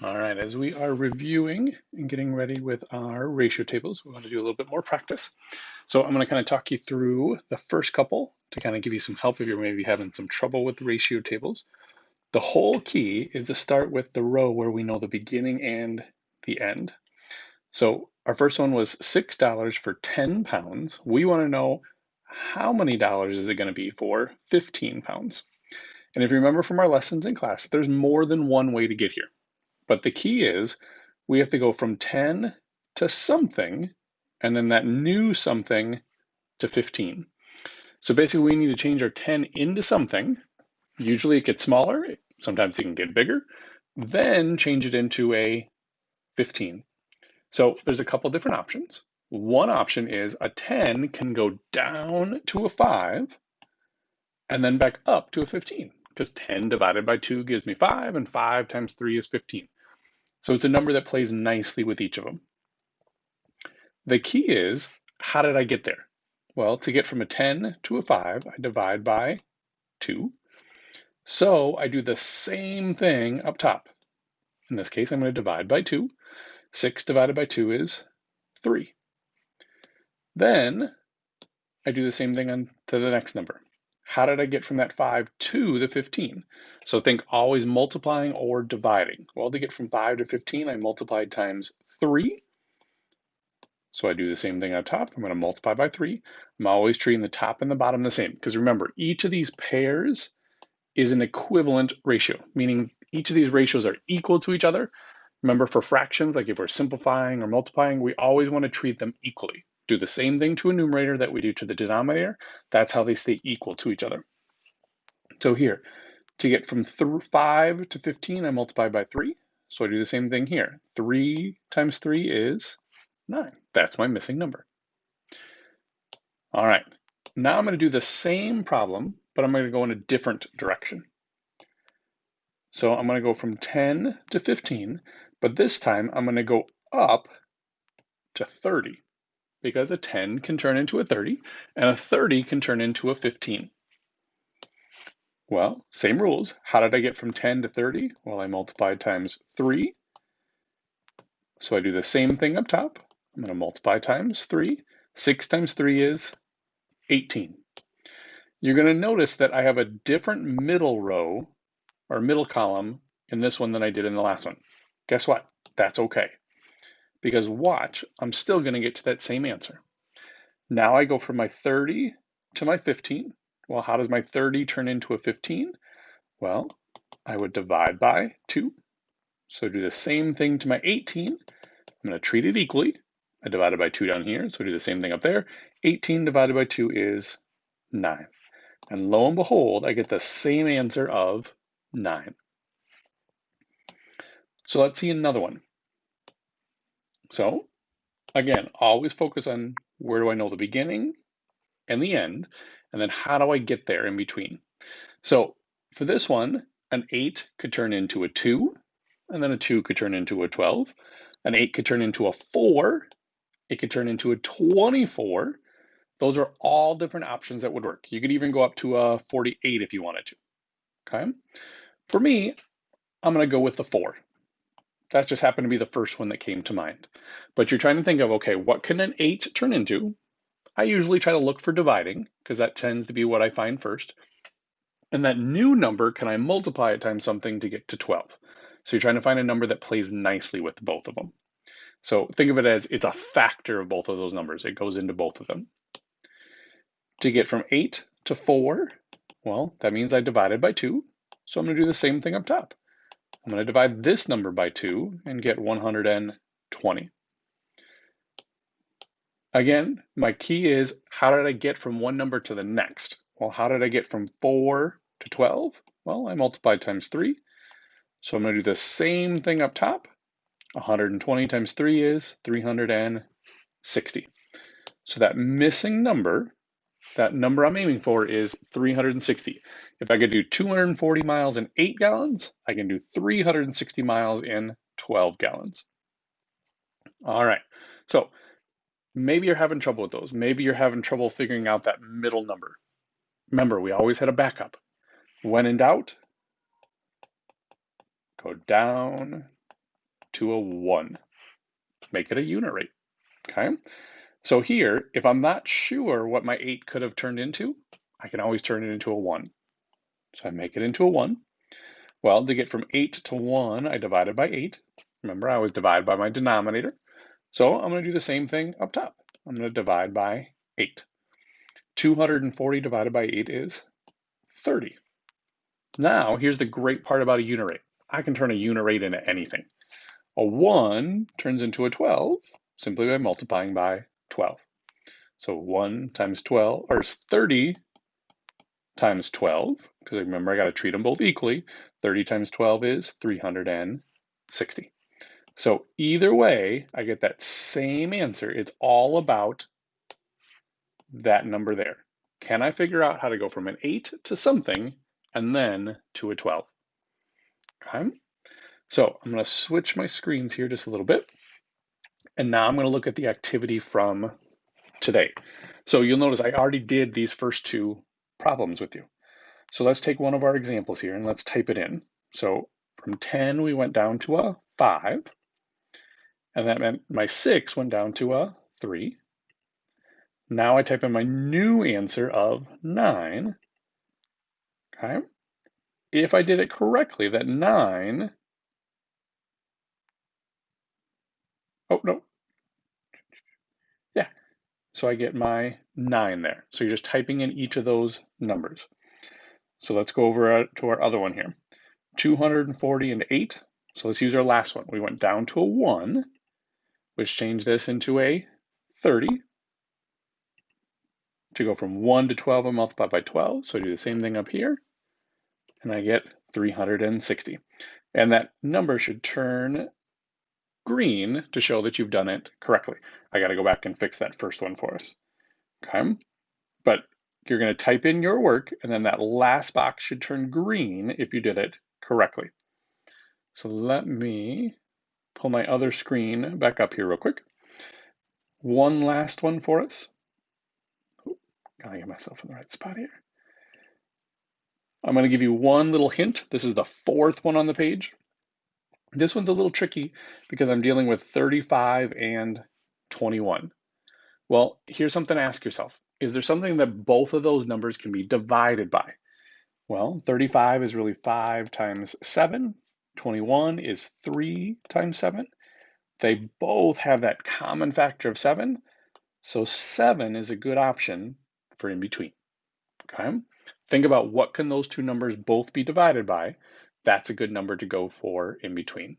All right, as we are reviewing and getting ready with our ratio tables, we want to do a little bit more practice. So I'm going to kind of talk you through the first couple to kind of give you some help if you're maybe having some trouble with ratio tables. The whole key is to start with the row where we know the beginning and the end. So our first one was $6 for 10 pounds. We want to know how many dollars is it going to be for 15 pounds. And if you remember from our lessons in class, there's more than one way to get here. But the key is we have to go from 10 to something, and then that new something to 15. So basically we need to change our 10 into something. Usually it gets smaller, sometimes it can get bigger, then change it into a 15. So there's a couple different options. One option is a 10 can go down to a 5 and then back up to a 15 because 10 divided by 2 gives me 5 and 5 times 3 is 15. So it's a number that plays nicely with each of them. The key is, how did I get there? Well, to get from a 10 to a 5, I divide by 2. So I do the same thing up top. In this case, I'm going to divide by 2. 6 divided by 2 is 3. Then I do the same thing on to the next number. How did I get from that 5 to the 15? So think always multiplying or dividing. Well, to get from 5 to 15, I multiplied times 3. So I do the same thing on top. I'm going to multiply by 3. I'm always treating the top and the bottom the same, because remember, each of these pairs is an equivalent ratio, meaning each of these ratios are equal to each other. Remember, for fractions, like if we're simplifying or multiplying, we always want to treat them equally. Do the same thing to a numerator that we do to the denominator. That's how they stay equal to each other. So here, to get from 5 to 15, I multiply by 3. So I do the same thing here. 3 times 3 is 9. That's my missing number. All right, now I'm going to do the same problem, but I'm going to go in a different direction. So I'm going to go from 10 to 15, but this time I'm going to go up to 30 because a 10 can turn into a 30 and a 30 can turn into a 15. Well, same rules. How did I get from 10 to 30? Well, I multiplied times 3. So I do the same thing up top. I'm going to multiply times 3. 6 times 3 is 18. You're going to notice that I have a different middle row or middle column in this one than I did in the last one. Guess what? That's okay. Because watch, I'm still going to get to that same answer. Now I go from my 30 to my 15. Well, how does my 30 turn into a 15? Well, I would divide by 2. So do the same thing to my 18. I'm going to treat it equally. I divided by 2 down here, so do the same thing up there. 18 divided by 2 is 9. And lo and behold, I get the same answer of 9. So let's see another one. So again, always focus on where do I know the beginning and the end, and then how do I get there in between? So for this one, an 8 could turn into a 2, and then a 2 could turn into a 12. An 8 could turn into a 4. It could turn into a 24. Those are all different options that would work. You could even go up to a 48 if you wanted to. Okay. For me, I'm going to go with the 4. That just happened to be the first one that came to mind. But you're trying to think of, okay, what can an 8 turn into? I usually try to look for dividing because that tends to be what I find first. And that new number, can I multiply it times something to get to 12? So you're trying to find a number that plays nicely with both of them. So think of it as it's a factor of both of those numbers. It goes into both of them. To get from 8 to 4, well, that means I divided by 2. So I'm going to do the same thing up top. I'm going to divide this number by 2 and get 120. Again, my key is, how did I get from one number to the next? Well, how did I get from 4 to 12? Well, I multiplied times 3. So I'm going to do the same thing up top. 120 times 3 is 360. So that missing number, that number I'm aiming for is 360. If I could do 240 miles in 8 gallons, I can do 360 miles in 12 gallons. All right, so maybe you're having trouble with those. Maybe you're having trouble figuring out that middle number. Remember, we always had a backup. When in doubt, go down to a 1. Make it a unit rate, okay? So here, if I'm not sure what my 8 could have turned into, I can always turn it into a 1. So I make it into a 1. Well, to get from 8 to 1, I divided by 8. Remember, I always divide by my denominator. So I'm going to do the same thing up top. I'm going to divide by 8. 240 divided by 8 is 30. Now, here's the great part about a unit rate. I can turn a unit rate into anything. A 1 turns into a 12 simply by multiplying by 12. So 1 times 12, or 30 times 12, because remember I got to treat them both equally. 30 times 12 is 360. So either way, I get that same answer. It's all about that number there. Can I figure out how to go from an 8 to something and then to a 12? Okay. So I'm going to switch my screens here just a little bit. And now I'm going to look at the activity from today. So you'll notice I already did these first two problems with you. So let's take one of our examples here and let's type it in. So from 10, we went down to a 5. And that meant my 6 went down to a 3. Now I type in my new answer of 9. Okay. If I did it correctly, that 9, oh no, yeah. So I get my 9 there. So you're just typing in each of those numbers. So let's go over to our other one here. 240 and 8. So let's use our last one. We went down to a 1, which changed this into a 30. To go from 1 to 12, I multiply by 12. So I do the same thing up here, and I get 360. And that number should turn green to show that you've done it correctly. I got to go back and fix that first one for us. Okay, but you're going to type in your work, and then that last box should turn green if you did it correctly. So let me pull my other screen back up here real quick. One last one for us. Gotta get myself in the right spot here. I'm going to give you one little hint. This is the fourth one on the page. This one's a little tricky because I'm dealing with 35 and 21. Well, here's something to ask yourself. Is there something that both of those numbers can be divided by? Well, 35 is really 5 times 7. 21 is 3 times 7. They both have that common factor of 7. So 7 is a good option for in between. Okay? Think about what can those two numbers both be divided by. That's a good number to go for in between.